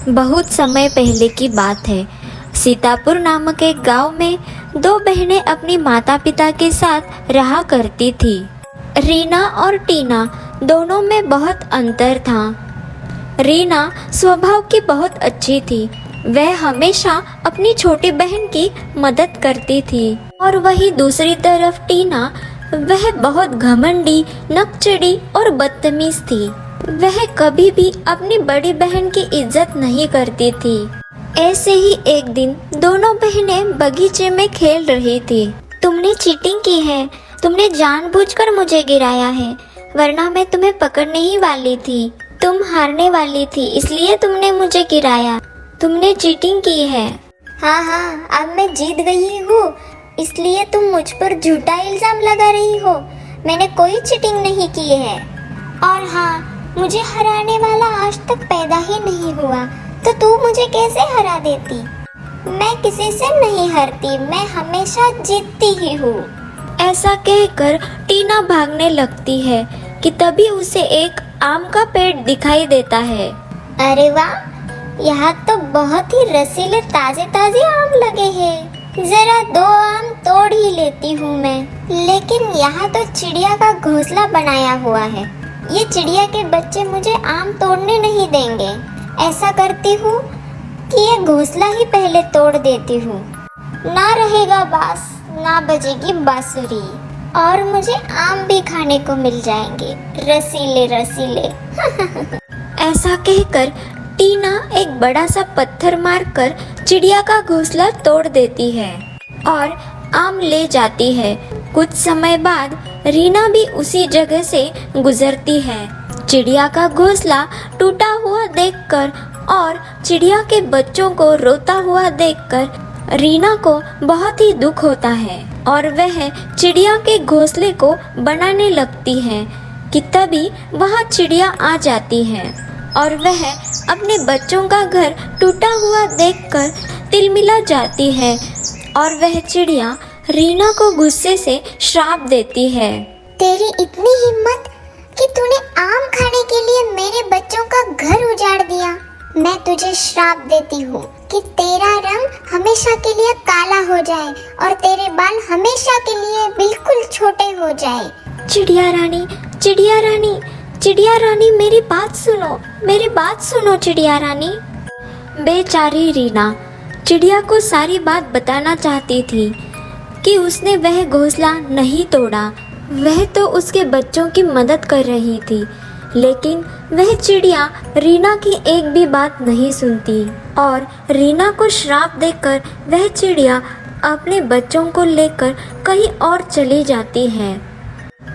बहुत समय पहले की बात है। सीतापुर नामक एक गांव में दो बहनें अपनी माता पिता के साथ रहा करती थी। रीना और टीना दोनों में बहुत अंतर था। रीना स्वभाव की बहुत अच्छी थी। वह हमेशा अपनी छोटी बहन की मदद करती थी और वहीं दूसरी तरफ टीना, वह बहुत घमंडी, नकचड़ी और बदतमीज थी। वह कभी भी अपनी बड़ी बहन की इज्जत नहीं करती थी। ऐसे ही एक दिन दोनों बहनें बगीचे में खेल रही थी। तुमने चीटिंग की है, तुमने जानबूझकर मुझे गिराया है, वरना मैं तुम्हें पकड़ने ही वाली थी। तुम हारने वाली थी, इसलिए तुमने मुझे गिराया। तुमने चीटिंग की है। हाँ, अब मैं जीत गई हूँ, इसलिए तुम मुझ पर झूठा इल्जाम लगा रही हो। मैंने कोई चीटिंग नहीं की है। और हाँ, मुझे हराने वाला आज तक पैदा ही नहीं हुआ, तो तू मुझे कैसे हरा देती? मैं किसी से नहीं हारती, मैं हमेशा जीतती ही हूँ। ऐसा कहकर टीना भागने लगती है कि तभी उसे एक आम का पेड़ दिखाई देता है। अरे वाह, यहाँ तो बहुत ही रसीले ताजे ताजे आम लगे हैं। जरा दो आम तोड़ ही लेती हूँ मैं। लेकिन यहाँ तो चिड़िया का घोंसला बनाया हुआ है। ये चिड़िया के बच्चे मुझे आम तोड़ने नहीं देंगे। ऐसा करती हूँ कि ये घोंसला ही पहले तोड़ देती हूँ। ना रहेगा बांस, ना बजेगी बांसुरी, और मुझे आम भी खाने को मिल जाएंगे, रसीले रसीले। ऐसा कहकर टीना एक बड़ा सा पत्थर मारकर चिड़िया का घोंसला तोड़ देती है और आम ले जाती है। कुछ समय बाद रीना भी उसी जगह से गुजरती है। चिड़िया का घोंसला टूटा हुआ देखकर और चिड़िया के बच्चों को रोता हुआ देखकर रीना को बहुत ही दुख होता है और वह चिड़िया के घोंसले को बनाने लगती है कि तभी वहाँ चिड़िया आ जाती है और वह अपने बच्चों का घर टूटा हुआ देखकर तिलमिला जाती है और वह चिड़िया रीना को गुस्से से श्राप देती है। तेरी इतनी हिम्मत कि तूने आम खाने के लिए मेरे बच्चों का घर उजाड़ दिया। मैं तुझे श्राप देती हूँ कि तेरा रंग हमेशा के लिए काला हो जाए और तेरे बाल हमेशा के लिए बिल्कुल छोटे हो जाए। चिड़िया रानी, चिड़िया रानी, चिड़िया रानी, मेरी बात सुनो, मेरी बात सुनो चिड़िया रानी। बेचारी रीना चिड़िया को सारी बात बताना चाहती थी कि उसने वह घोंसला नहीं तोड़ा, वह तो उसके बच्चों की मदद कर रही थी। लेकिन वह चिड़िया रीना की एक भी बात नहीं सुनती और रीना को श्राप देकर वह चिड़िया अपने बच्चों को लेकर कहीं और चली जाती है।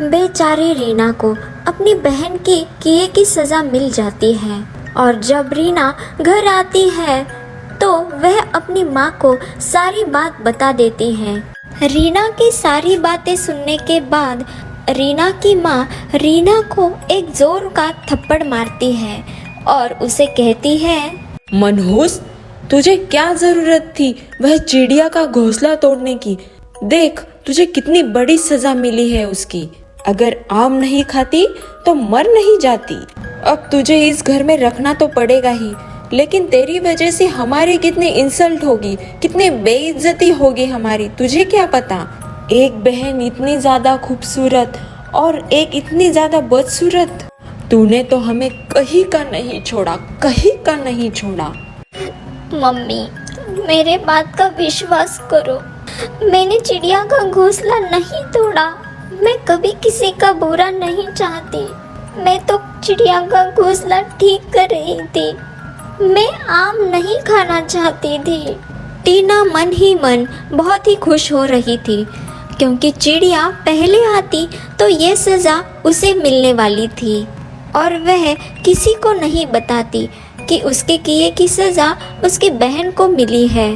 बेचारी रीना को अपनी बहन के किए की सज़ा मिल जाती है और जब रीना घर आती है तो वह अपनी माँ को सारी बात बता देती है। रीना की सारी बातें सुनने के बाद रीना की माँ रीना को एक जोर का थप्पड़ मारती है और उसे कहती है, मनहूस, तुझे क्या जरूरत थी वह चिड़िया का घोंसला तोड़ने की? देख, तुझे कितनी बड़ी सजा मिली है उसकी। अगर आम नहीं खाती तो मर नहीं जाती। अब तुझे इस घर में रखना तो पड़ेगा ही, लेकिन तेरी वजह से हमारी कितनी इंसल्ट होगी, कितनी बेइज्जती होगी हमारी, तुझे क्या पता। एक बहन इतनी ज्यादा खूबसूरत और एक इतनी ज्यादा बदसूरत, तूने तो हमें कहीं का नहीं छोड़ा, कहीं का नहीं छोड़ा। मम्मी, मेरे बात का विश्वास करो, मैंने चिड़िया का घोंसला नहीं तोड़ा। मैं कभी किसी का बुरा नहीं चाहती। मैं तो चिड़िया का घोंसला ठीक कर रही थी। मैं आम नहीं खाना चाहती थी। टीना मन ही मन बहुत ही खुश हो रही थी क्योंकि चिड़िया पहले आती तो ये सज़ा उसे मिलने वाली थी और वह किसी को नहीं बताती कि उसके किए की सज़ा उसकी बहन को मिली है,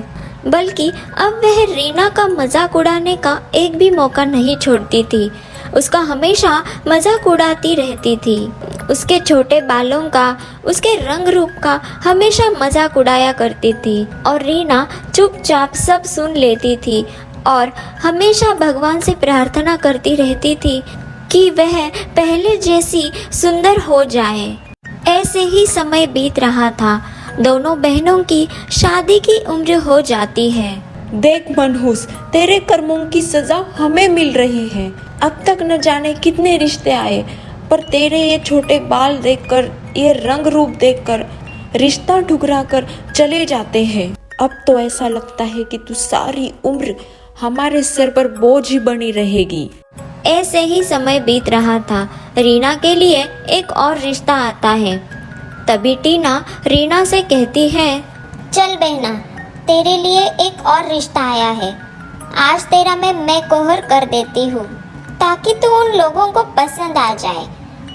बल्कि अब वह रीना का मजाक उड़ाने का एक भी मौका नहीं छोड़ती थी। उसका हमेशा मजाक उड़ाती रहती थी। उसके छोटे बालों का, उसके रंग रूप का हमेशा मजाक उड़ाया करती थी और रीना चुपचाप सब सुन लेती थी और हमेशा भगवान से प्रार्थना करती रहती थी कि वह पहले जैसी सुंदर हो जाए। ऐसे ही समय बीत रहा था दोनों बहनों की शादी की उम्र हो जाती है। देख मनहूस, तेरे कर्मों की सजा हमें मिल रही है। अब तक न जाने कितने रिश्ते आए, पर तेरे ये छोटे बाल देखकर, ये रंग रूप देखकर रिश्ता ठुकरा कर चले जाते हैं। अब तो ऐसा लगता है कि तू सारी उम्र हमारे सिर पर बोझ ही बनी रहेगी। ऐसे ही समय बीत रहा था। रीना के लिए एक और रिश्ता आता है। तभी टीना रीना से कहती है, चल बहना, तेरे लिए एक और रिश्ता आया है। आज तेरा मैं कोहर कर देती हूँ, ताकि तू उन लोगों को पसंद आ जाए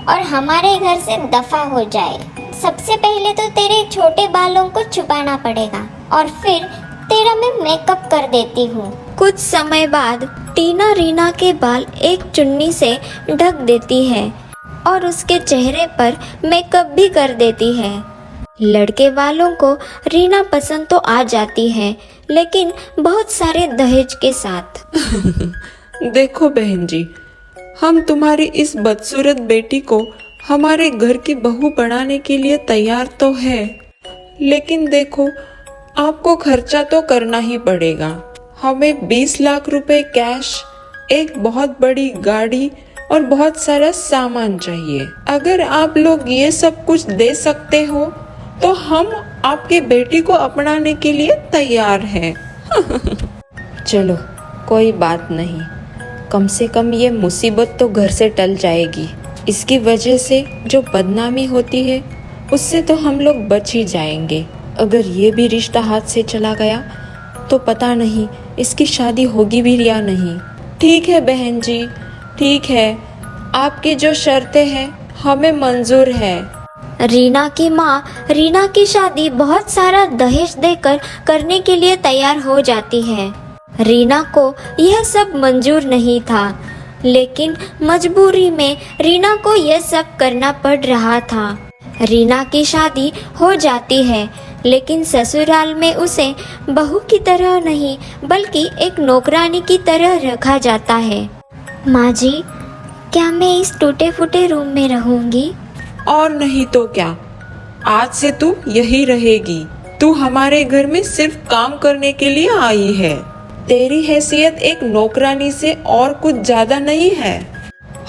और हमारे घर से दफा हो जाए। सबसे पहले तो तेरे छोटे बालों को छुपाना पड़ेगा और फिर तेरा मैं मेकअप कर देती हूँ। कुछ समय बाद टीना रीना के बाल एक चुन्नी से ढक देती है और उसके चेहरे पर मेकअप भी कर देती है। लड़के वालों को रीना पसंद तो आ जाती है, लेकिन बहुत सारे दहेज के साथ। देखो बहन जी, हम तुम्हारी इस बदसूरत बेटी को हमारे घर की बहू बनाने के लिए तैयार तो है, लेकिन देखो आपको खर्चा तो करना ही पड़ेगा। हमें 20 लाख रुपए कैश, एक बहुत बड़ी गाड़ी और बहुत सारा सामान चाहिए। अगर आप लोग ये सब कुछ दे सकते हो तो हम आपके बेटी को अपनाने के लिए तैयार हैं। चलो कोई बात नहीं, कम से कम ये मुसीबत तो घर से टल जाएगी। इसकी वजह से जो बदनामी होती है उससे तो हम लोग बच ही जाएंगे। अगर ये भी रिश्ता हाथ से चला गया तो पता नहीं इसकी शादी होगी भी या नहीं। ठीक है बहन जी, ठीक है, आपकी जो शर्तें हैं हमें मंजूर है। रीना की माँ रीना की शादी बहुत सारा दहेज देकर करने के लिए तैयार हो जाती है। रीना को यह सब मंजूर नहीं था, लेकिन मजबूरी में रीना को यह सब करना पड़ रहा था। रीना की शादी हो जाती है, लेकिन ससुराल में उसे बहू की तरह नहीं बल्कि एक नौकरानी की तरह रखा जाता है। माँ जी, क्या मैं इस टूटे फूटे रूम में रहूंगी? और नहीं तो क्या, आज से तू यही रहेगी। तू हमारे घर में सिर्फ काम करने के लिए आई है। तेरी हैसियत एक नौकरानी से और कुछ ज्यादा नहीं है।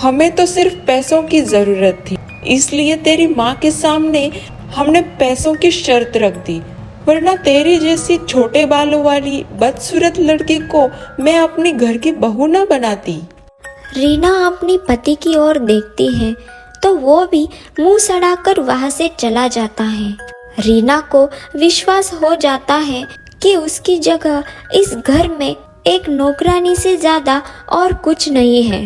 हमें तो सिर्फ पैसों की जरूरत थी, इसलिए तेरी माँ के सामने हमने पैसों की शर्त रख दी, वरना तेरी जैसी छोटे बालों वाली बदसूरत लड़की को मैं अपने घर की बहू न बनाती। रीना अपनी पति की ओर देखती है तो वो भी मुंह सड़ाकर वहां से चला जाता है। रीना को विश्वास हो जाता है कि उसकी जगह इस घर में एक नौकरानी से ज्यादा और कुछ नहीं है।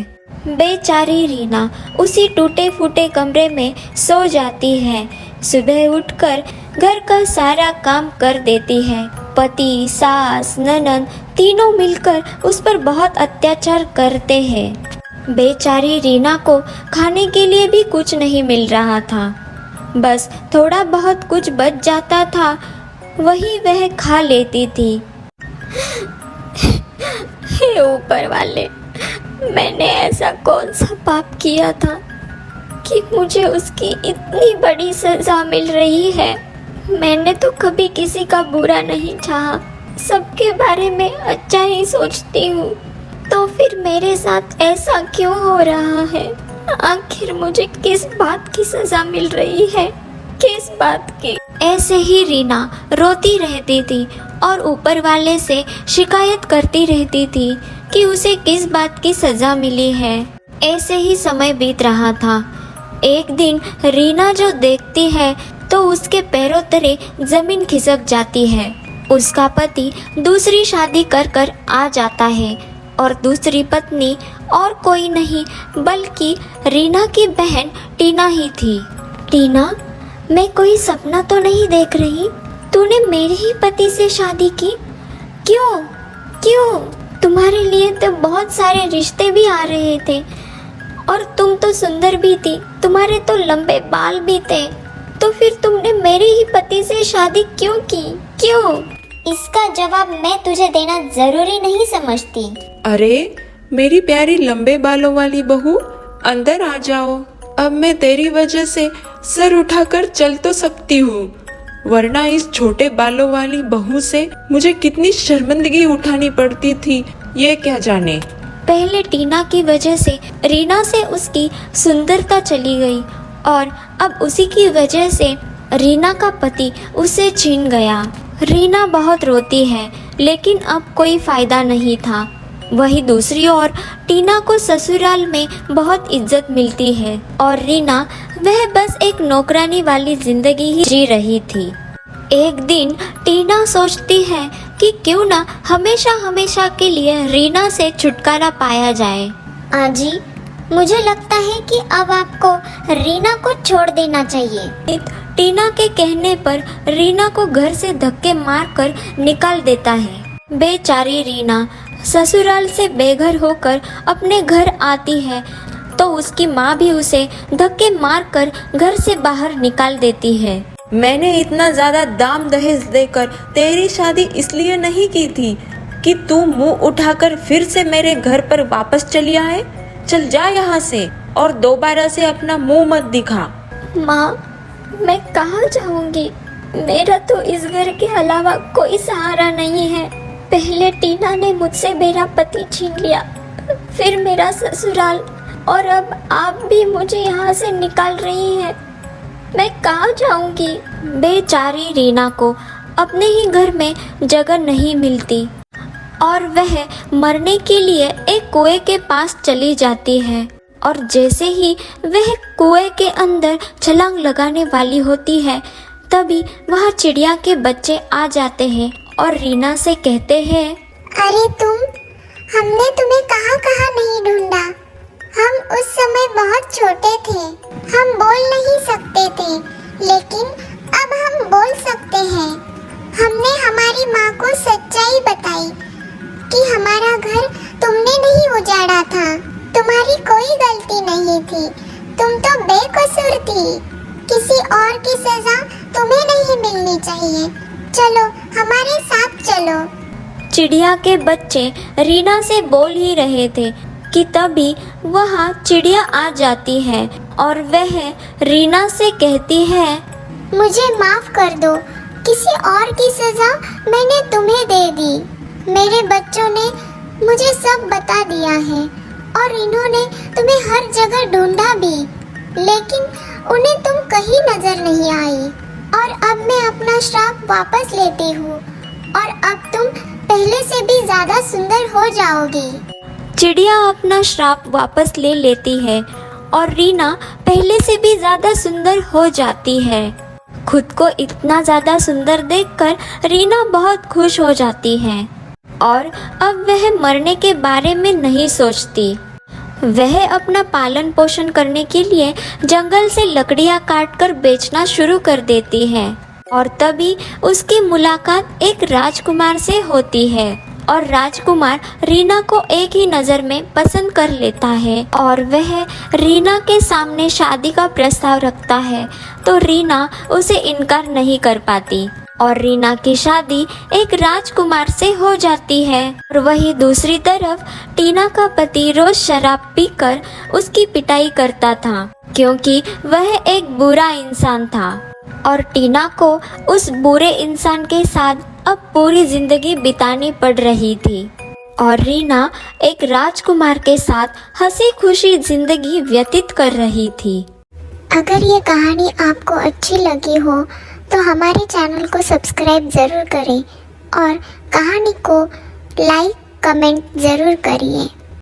बेचारी रीना उसी टूटे फूटे कमरे में सो जाती है। सुबह उठकर घर का सारा काम कर देती है। पति, सास, ननद तीनों मिलकर उस पर बहुत अत्याचार करते हैं। बेचारी रीना को खाने के लिए भी कुछ नहीं मिल रहा था, बस थोड़ा बहुत कुछ बच जाता था, वही वह खा लेती थी। हे ऊपर वाले, मैंने ऐसा कौन सा पाप किया था कि मुझे उसकी इतनी बड़ी सजा मिल रही है। मैंने तो कभी किसी का बुरा नहीं चाहा, सबके बारे में अच्छा ही सोचती हूँ, तो फिर मेरे साथ ऐसा क्यों हो रहा है? आखिर मुझे किस बात की सजा मिल रही है? किस बात की? ऐसे ही रीना रोती रहती थी और ऊपर वाले से शिकायत करती रहती थी कि उसे किस बात की सजा मिली है। ऐसे ही समय बीत रहा था। एक दिन रीना जो देखती है तो उसके पैरों तले जमीन खिसक जाती है। उसका पति दूसरी शादी कर कर आ जाता है और दूसरी पत्नी और कोई नहीं बल्कि रीना की बहन टीना ही थी। टीना, मैं कोई सपना तो नहीं देख रही? तूने मेरे ही पति से शादी की? क्यों क्यों? तुम्हारे लिए तो बहुत सारे रिश्ते भी आ रहे थे और तुम तो सुंदर भी थी, तुम्हारे तो लंबे बाल भी थे, तो फिर तुमने मेरे ही पति से शादी क्यों की? क्यों? इसका जवाब मैं तुझे देना जरूरी नहीं समझती। अरे मेरी प्यारी लंबे बालों वाली बहू, अंदर आ जाओ। अब मैं तेरी वजह से सर उठाकर चल तो सकती हूँ, वरना इस छोटे बालों वाली बहू से मुझे कितनी शर्मिंदगी उठानी पड़ती थी, ये क्या जाने। पहले टीना की वजह से रीना से उसकी सुंदरता चली गई और अब उसी की वजह से रीना का पति उसे छीन गया। रीना बहुत रोती है, लेकिन अब कोई फायदा नहीं था। वही दूसरी ओर टीना को ससुराल में बहुत इज्जत मिलती है और रीना वह बस एक नौकरानी वाली जिंदगी ही जी रही थी। एक दिन टीना सोचती है कि क्यों ना हमेशा हमेशा के लिए रीना से छुटकारा पाया जाए। आजी, मुझे लगता है कि अब आपको रीना को छोड़ देना चाहिए। टीना के कहने पर रीना को घर से धक्के मारकर निकाल देता है। बेचारी रीना ससुराल से बेघर होकर अपने घर आती है तो उसकी माँ भी उसे धक्के मारकर घर से बाहर निकाल देती है। मैंने इतना ज्यादा दाम दहेज देकर तेरी शादी इसलिए नहीं की थी कि तू मुंह उठाकर फिर से मेरे घर पर वापस चली आए। चल जा यहाँ से और दोबारा से अपना मुंह मत दिखा। माँ, मैं कहाँ जाऊँगी? मेरा तो इस घर के अलावा कोई सहारा नहीं है। पहले टीना ने मुझसे मेरा पति छीन लिया, फिर मेरा ससुराल, और अब आप भी मुझे यहाँ से निकाल रही हैं। मैं कहाँ जाऊँगी? बेचारी रीना को अपने ही घर में जगह नहीं मिलती और वह मरने के लिए एक कुएं के पास चली जाती है। और जैसे ही वह कुएं के अंदर छलांग लगाने वाली होती है, तभी वहाँ चिड़िया के बच्चे आ जाते हैं और रीना से कहते हैं, अरे हमने तुम्हें कहाँ कहाँ नहीं ढूंढा। हम उस समय बहुत छोटे थे, हम बोल नहीं सकते थे, लेकिन अब हम बोल सकते हैं। हमने हमारी माँ को सच्चाई बताई कि हमारा घर तुमने नहीं उजाड़ा था, तुम्हारी कोई गलती नहीं थी, तुम तो बेकसूर थी, किसी और की सजा तुम्हें नहीं मिलनी चाहिए, चलो हमारे साथ चलो। चिड़िया के बच्चे रीना से बोल ही रहे थे कि तभी वहाँ चिड़िया आ जाती है और वह रीना से कहती है, मुझे माफ कर दो, किसी और की सजा मैंने तुम्हें दे दी। मेरे बच्चों ने मुझे सब बता दिया है और इन्होंने तुम्हें हर जगह ढूंढा भी, लेकिन उन्हें तुम कहीं नजर नहीं आई। और अब मैं अपना श्राप वापस लेती हूँ और अब तुम पहले से भी ज्यादा सुंदर हो जाओगी। चिड़िया अपना श्राप वापस ले लेती है और रीना पहले से भी ज्यादा सुंदर हो जाती है। खुद को इतना ज्यादा सुंदर देखकर रीना बहुत खुश हो जाती है और अब वह मरने के बारे में नहीं सोचती। वह अपना पालन पोषण करने के लिए जंगल से लकड़ियां काटकर बेचना शुरू कर देती है और तभी उसकी मुलाकात एक राजकुमार से होती है और राजकुमार रीना को एक ही नज़र में पसंद कर लेता है और वह रीना के सामने शादी का प्रस्ताव रखता है तो रीना उसे इनकार नहीं कर पाती और रीना की शादी एक राजकुमार से हो जाती है। और वही दूसरी तरफ टीना का पति रोज शराब पीकर उसकी पिटाई करता था क्योंकि वह एक बुरा इंसान था और टीना को उस बुरे इंसान के साथ अब पूरी जिंदगी बितानी पड़ रही थी और रीना एक राजकुमार के साथ हंसी खुशी जिंदगी व्यतीत कर रही थी। अगर ये कहानी आपको अच्छी लगी हो तो हमारे चैनल को सब्सक्राइब ज़रूर करें और कहानी को लाइक कमेंट ज़रूर करिए।